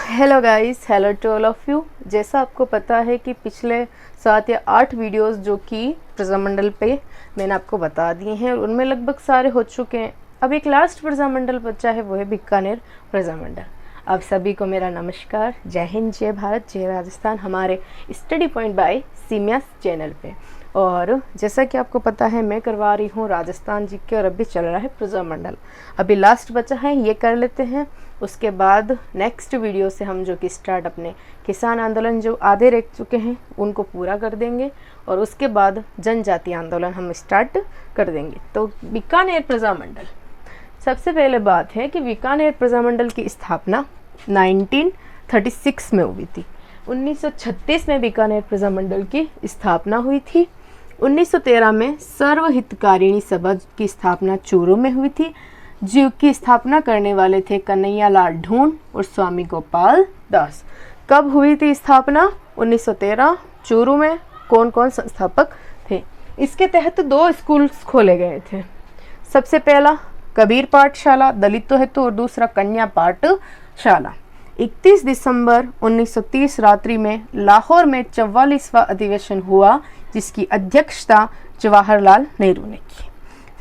Hello guys, hello to all of you. जैसा आपको पता है कि पिछले 7 या 8 वीडियोस जो कि प्रजामंडल पे मैंने आपको बता दिए हैं, उनमें लगभग सारे हो चुके हैं। अब एक लास्ट प्रजामंडल बचा है, वो है बीकानेर प्रजामंडल। आप सभी को मेरा नमस्कार, जय हिंद, जय भारत, जय राजस्थान, हमारे study point by simia channel पे। और जैसा कि आपको पता है, मैं करवा रही हूँ राजस्थान जी के, और अभी चल रहा है प्रजामंडल। अभी लास्ट बचा है, ये कर लेते हैं। उसके बाद नेक्स्ट वीडियो से हम जो कि स्टार्ट अपने किसान आंदोलन जो आधे रह चुके हैं उनको पूरा कर देंगे, और उसके बाद जनजाति आंदोलन हम स्टार्ट कर देंगे। तो बीकानेर प्रजामंडल, सबसे पहले बात है कि बीकानेर प्रजामंडल की स्थापना 1936 में हुई थी। 1936 में बीकानेर प्रजामंडल की स्थापना हुई थी। 1913 में सर्वहितकारिणी सभा की स्थापना चूरू में हुई थी, जिसकी स्थापना करने वाले थे कन्हैया लाल ढूंढ और स्वामी गोपाल दास। कब हुई थी स्थापना? 1913 चूरू में। कौन कौन संस्थापक थे? इसके तहत 2 स्कूल्स खोले गए थे। सबसे पहला कबीर पाठशाला दलितों हेतु, और दूसरा कन्या पाठशाला। 31 दिसंबर 1930 रात्रि में लाहौर में 44वां अधिवेशन हुआ, जिसकी अध्यक्षता जवाहरलाल नेहरू ने की।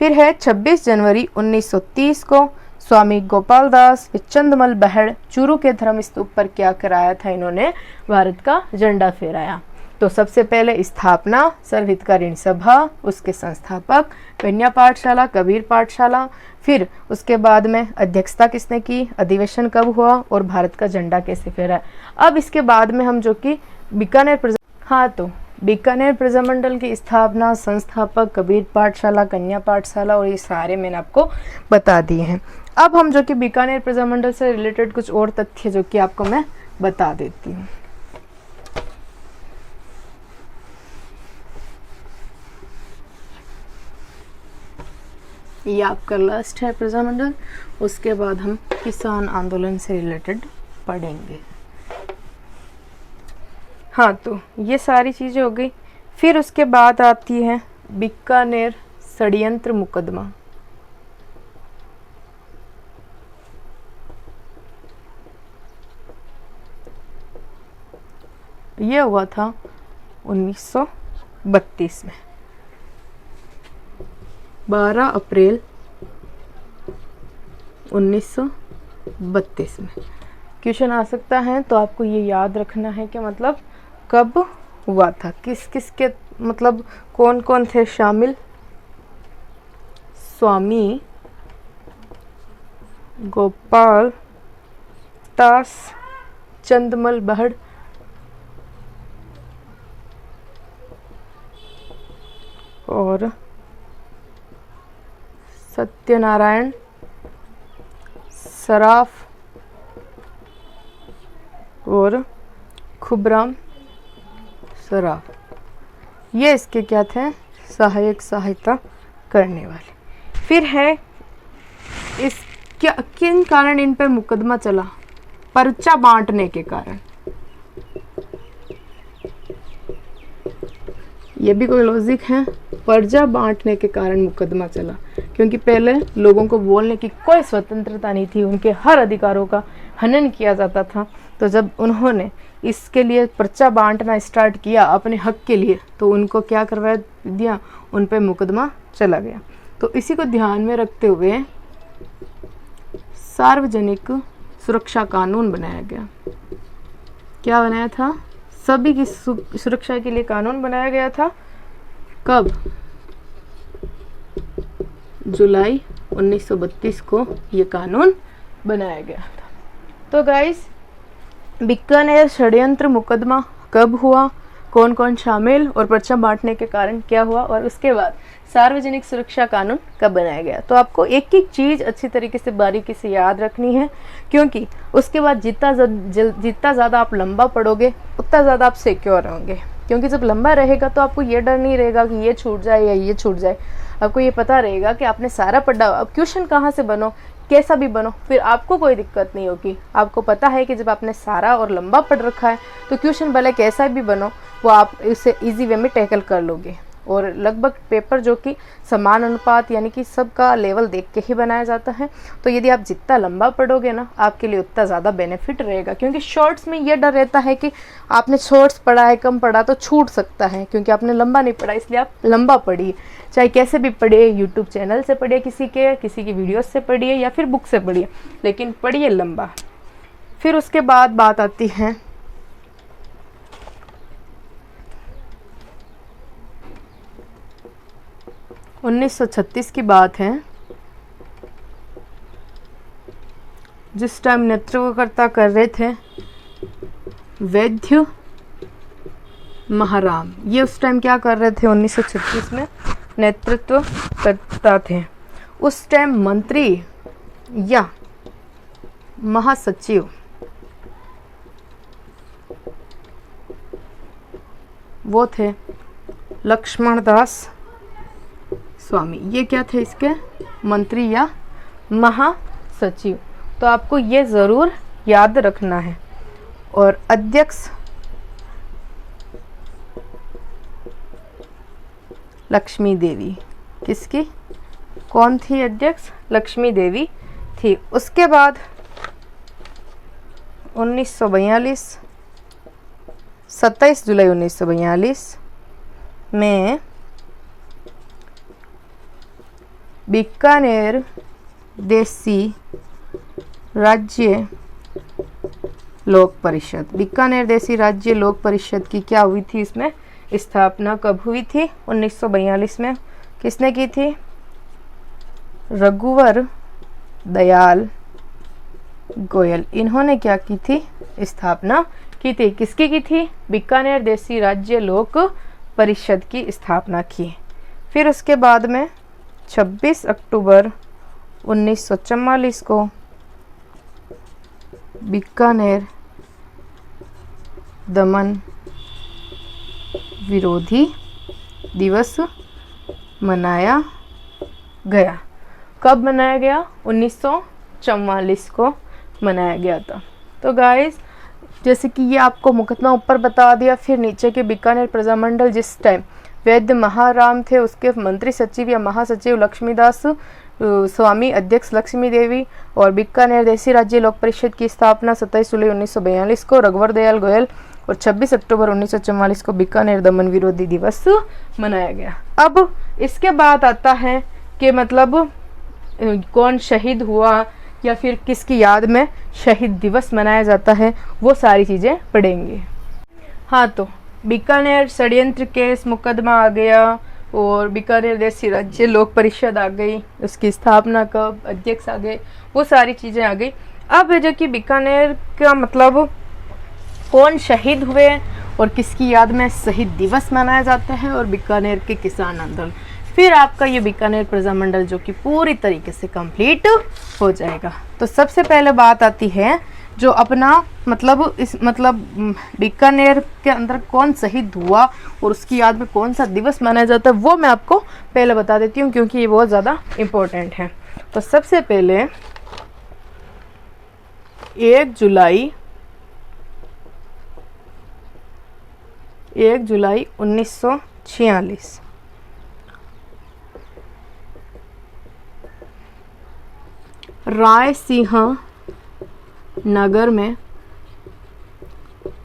फिर है 26 जनवरी 1930 को स्वामी गोपाल दास व चंदमल बहड़ चूरू के धर्म स्तूप पर क्या कराया था? इन्होंने भारत का झंडा फहराया। तो सबसे पहले स्थापना सर्वहितकारिणी सभा, उसके संस्थापक कन्या पाठशाला, कबीर पाठशाला। फिर उसके बाद में अध्यक्षता किसने की, अधिवेशन कब हुआ, और भारत का झंडा कैसे फहराया। अब इसके बाद में हम जो कि बीकानेर प्रजामंडल की स्थापना, संस्थापक, कबीर पाठशाला, कन्या पाठशाला, और ये सारे मैंने आपको बता दिए हैं। अब हम जो कि बीकानेर प्रजामंडल से रिलेटेड कुछ और तथ्य जो कि आपको मैं बता देती हूँ। ये आपका लास्ट है प्रजामंडल। उसके बाद हम किसान आंदोलन से रिलेटेड पढ़ेंगे। हाँ, तो ये सारी चीज़ें हो गई। फिर उसके बाद आती है बीकानेर षड्यंत्र मुकदमा। ये हुआ था 1932 में, 12 अप्रैल 1932 में। क्वेश्चन आ सकता है, तो आपको ये याद रखना है कि मतलब कब हुआ था, किस किस के मतलब कौन कौन थे शामिल। स्वामी गोपाल दास, चंदमल बहड़, और सत्यनारायण सराफ, और खुबराम सराफ। ये इसके क्या थे? सहायता करने वाले। फिर है इस किन कारण इन पर मुकदमा चला? पर्चा बांटने के कारण। ये भी कोई लॉजिक है, पर्चा बांटने के कारण मुकदमा चला, क्योंकि पहले लोगों को बोलने की कोई स्वतंत्रता नहीं थी, उनके हर अधिकारों का हनन किया जाता था। तो जब उन्होंने इसके लिए पर्चा बांटना स्टार्ट किया अपने हक के लिए, तो उनको क्या करवा दिया? उन पे मुकदमा चला गया। तो इसी को ध्यान में रखते हुए सार्वजनिक सुरक्षा कानून बनाया गया। क्या बनाया था? सभी की सुरक्षा के लिए कानून बनाया गया था। कब? जुलाई 1932 को ये कानून बनाया गया था। तो गाइस, बीकानेर षड्यंत्र मुकदमा कब हुआ, कौन कौन शामिल, और पर्चा बांटने के कारण क्या हुआ, और उसके बाद सार्वजनिक सुरक्षा कानून कब बनाया गया। तो आपको एक एक चीज़ अच्छी तरीके से बारीकी से याद रखनी है, क्योंकि उसके बाद जितना ज़्यादा आप लंबा पढ़ोगे उतना ज़्यादा आप सिक्योर होंगे। क्योंकि जब लंबा रहेगा तो आपको ये डर नहीं रहेगा कि ये छूट जाए या ये छूट जाए। आपको ये पता रहेगा कि आपने सारा पढ़ा। अब क्वेश्चन कहाँ से बनो, कैसा भी बनो, फिर आपको कोई दिक्कत नहीं होगी। आपको पता है कि जब आपने सारा और लंबा पढ़ रखा है तो क्वेश्चन भले कैसा भी बनो, वो आप इसे इजी वे में टैकल कर लोगे। और लगभग पेपर जो कि समान अनुपात यानी कि सबका लेवल देख के ही बनाया जाता है। तो यदि आप जितना लंबा पढ़ोगे ना आपके लिए उतना ज़्यादा बेनिफिट रहेगा, क्योंकि शॉर्ट्स में ये डर रहता है कि आपने शॉर्ट्स पढ़ा है, कम पढ़ा तो छूट सकता है, क्योंकि आपने लंबा नहीं पढ़ा, इसलिए आप लंबा पढ़िए। चाहे कैसे भी पढ़िए, यूट्यूब चैनल से पढ़िए, किसी की वीडियोस से पढ़िए या फिर बुक से पढ़िए, लेकिन पढ़िए लंबा। फिर उसके बाद बात आती है 1936 की बात है, जिस टाइम नेतृत्वकर्ता कर रहे थे वैद्य महाराम। ये उस टाइम क्या कर रहे थे, 1936 में नेतृत्व करता थे। उस टाइम मंत्री या महासचिव वो थे लक्ष्मण दास स्वामी। ये क्या थे इसके, मंत्री या महासचिव। तो आपको ये ज़रूर याद रखना है। और अध्यक्ष लक्ष्मी देवी, किसकी, कौन थी अध्यक्ष, लक्ष्मी देवी थी। उसके बाद 1942 27 जुलाई 1942 में बीकानेर देसी राज्य लोक परिषद, बीकानेर देसी राज्य लोक परिषद की क्या हुई थी, इसमें स्थापना कब हुई थी, 1942 में। किसने की थी, रघुवर दयाल गोयल, इन्होंने क्या की थी, स्थापना की थी। किसकी की थी, बीकानेर देसी राज्य लोक परिषद की स्थापना की। फिर उसके बाद में 26 अक्टूबर 1944 को बीकानेर दमन विरोधी दिवस मनाया गया। कब मनाया गया, 1944 को मनाया गया था। तो गाइस, जैसे कि ये आपको मुकदमा ऊपर बता दिया, फिर नीचे के बीकानेर प्रजामंडल जिस टाइम वैद्य महाराम थे, उसके मंत्री सचिव या महासचिव लक्ष्मीदास स्वामी, अध्यक्ष लक्ष्मी देवी, और बीकानेर देसी राज्य लोक परिषद की स्थापना 27 जुलाई 1942 को रघुवर दयाल गोयल, और 26 अक्टूबर 1944 को बीकानेर दमन विरोधी दिवस मनाया गया। अब इसके बाद आता है कि मतलब कौन शहीद हुआ या फिर किसकी याद में शहीद दिवस मनाया जाता है, वो सारी चीज़ें पढ़ेंगे। हाँ, तो बीकानेर षड्यंत्र केस मुकदमा आ गया, और बीकानेर देसी राज्य लोक परिषद आ गई, उसकी स्थापना कब, अध्यक्ष आ गए, वो सारी चीज़ें आ गई। अब है जो कि बीकानेर का मतलब कौन शहीद हुए और किसकी याद में शहीद दिवस मनाया जाता है, और बीकानेर के किसान आंदोलन। फिर आपका ये बीकानेर प्रजामंडल जो कि पूरी तरीके से कंप्लीट हो जाएगा। तो सबसे पहले बात आती है जो अपना मतलब इस मतलब बीकानेर के अंदर कौन शहीद हुआ और उसकी याद में कौन सा दिवस मनाया जाता है, वो मैं आपको पहले बता देती हूँ, क्योंकि ये बहुत ज़्यादा इम्पोर्टेंट है। तो सबसे पहले 1 जुलाई 1946 रायसिंह नगर में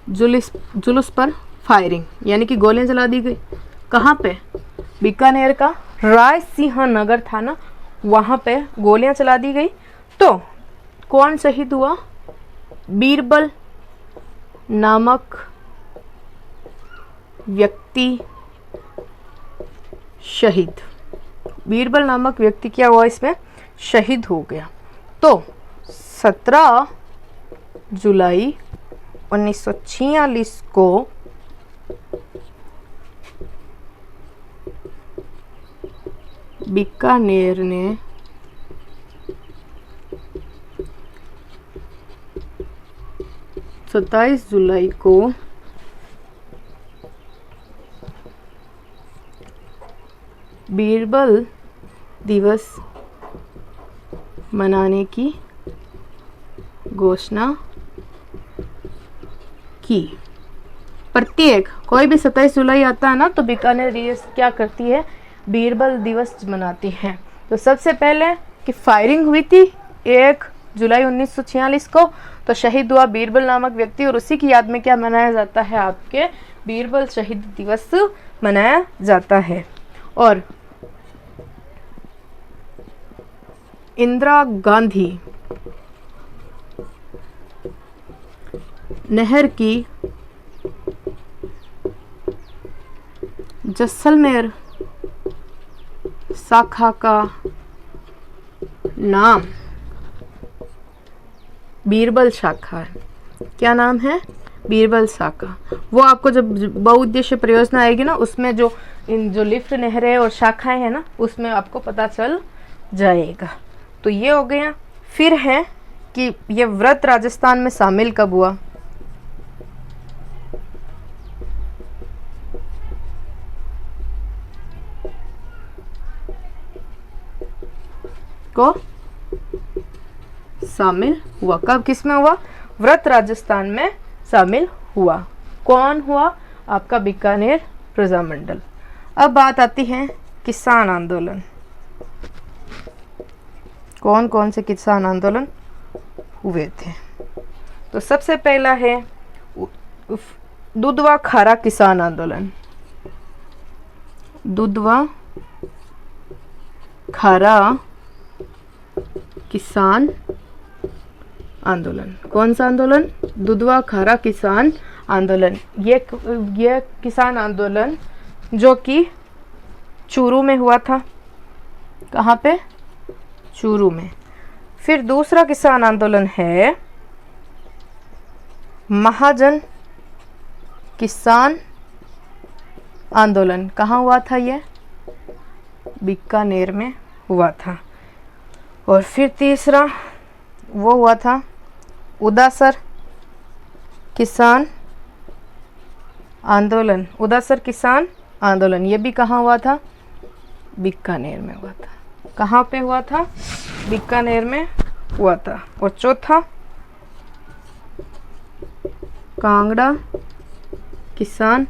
जुलूस पर फायरिंग, यानी कि गोलियां चला दी गई। कहाँ पे, बीकानेर का रायसिंह नगर था ना, वहाँ पे गोलियां चला दी गई। तो कौन शहीद हुआ, बीरबल नामक व्यक्ति शहीद, बीरबल नामक व्यक्ति क्या हुआ, इसमें शहीद हो गया। तो 17 जुलाई 1946 को बीकानेर ने सत्ताईस जुलाई को बीरबल दिवस मनाने की घोषणा की। प्रत्येक कोई भी 27 जुलाई आता है ना तो बीकानेर रियासत क्या करती है, बीरबल दिवस मनाती है। तो सबसे पहले कि फायरिंग हुई थी 1 जुलाई 1946 को, तो शहीद हुआ बीरबल नामक व्यक्ति, और उसी की याद में क्या मनाया जाता है, आपके बीरबल शहीद दिवस मनाया जाता है। और इंदिरा गांधी नहर की जैसलमेर शाखा का नाम बीरबल शाखा है। क्या नाम है, बीरबल शाखा। वो आपको जब बहुउद्देश्य परियोजना आएगी ना, उसमें जो लिफ्ट नहरें और शाखाएं हैं ना, उसमें आपको पता चल जाएगा। तो ये हो गया। फिर है कि ये व्रत राजस्थान में शामिल कब हुआ, को शामिल हुआ, कब किस में हुआ, व्रत राजस्थान में शामिल हुआ। कौन हुआ, आपका बीकानेर प्रजामंडल। अब बात आती है किसान आंदोलन। कौन कौन से किसान आंदोलन हुए थे। तो सबसे पहला है दुधवा खारा किसान आंदोलन। दुधवा खारा किसान आंदोलन। कौन सा आंदोलन, दुधवा खारा किसान आंदोलन। ये किसान आंदोलन जो कि चूरू में हुआ था। कहाँ पे, चूरू में। फिर दूसरा किसान आंदोलन है महाजन किसान आंदोलन। कहाँ हुआ था, ये बीकानेर में हुआ था। और फिर तीसरा वो हुआ था उदासर किसान आंदोलन। उदासर किसान आंदोलन ये भी कहाँ हुआ था, बीकानेर में हुआ था। कहाँ पे हुआ था, बीकानेर में हुआ था। और चौथा कांगड़ा किसान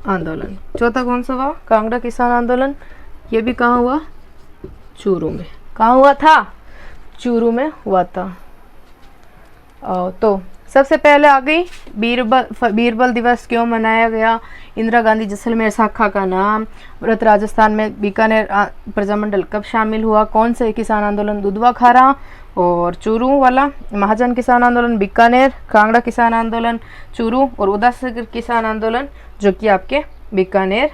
आंदोलन। चौथा कौन सा हुआ, कांगड़ा किसान आंदोलन। ये भी कहाँ हुआ, चूरू में। कहाँ हुआ था, चूरू में हुआ था। तो सबसे पहले आ गई बीरबल दिवस क्यों मनाया गया, इंदिरा गांधी जैसलमेर शाखा का नाम, व्रत राजस्थान में बीकानेर प्रजामंडल कब शामिल हुआ, कौन से किसान आंदोलन, दुधवा खारा और चूरू वाला, महाजन किसान आंदोलन बीकानेर, कांगड़ा किसान आंदोलन चूरू, और उदासर किसान आंदोलन जो कि आपके बीकानेर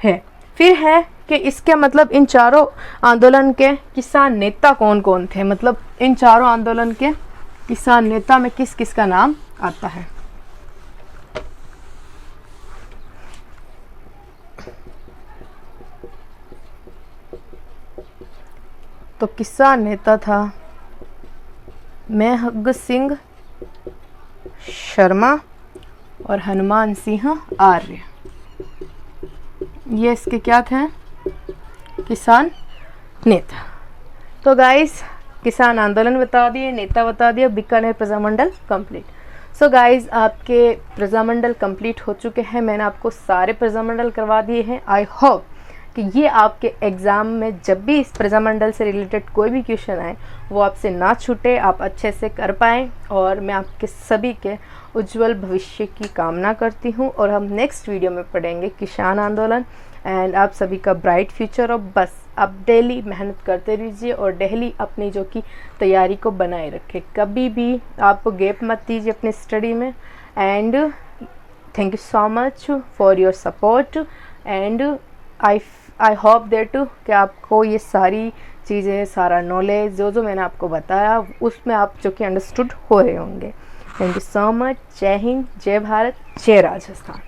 है। फिर है कि इसके मतलब इन चारों आंदोलन के किसान नेता कौन कौन थे, मतलब इन चारों आंदोलन के किसान नेता में किस किस का नाम आता है। तो किसान नेता था महग सिंह शर्मा और हनुमान सिंह आर्य। ये इसके क्या थे, किसान नेता। तो गाइस किसान आंदोलन बता दिए, नेता बता दिए, Bikaner Prajamandal complete. So guys आपके प्रजामंडल कंप्लीट हो चुके हैं। मैंने आपको सारे प्रजामंडल करवा दिए हैं। आई होप कि ये आपके एग्ज़ाम में जब भी इस प्रजामंडल से रिलेटेड कोई भी क्वेश्चन आए वो आपसे ना छूटे, आप अच्छे से कर पाएँ। और मैं आपके सभी के उज्जवल भविष्य की कामना करती हूँ। और हम नेक्स्ट वीडियो में पढ़ेंगे किसान आंदोलन एंड आप सभी का ब्राइट फ्यूचर। और बस आप डेली मेहनत करते रहिए और डेली अपनी जो कि तैयारी को बनाए रखें। कभी भी आप गैप मत दीजिए अपनी स्टडी में। And thank you so much for your support. And I hope that कि आपको ये सारी चीज़ें, सारा नॉलेज जो मैंने आपको बताया उसमें आप जो कि अंडरस्टूड हो रहे होंगे। Thank you so much. जय हिंद, जय भारत, जय राजस्थान।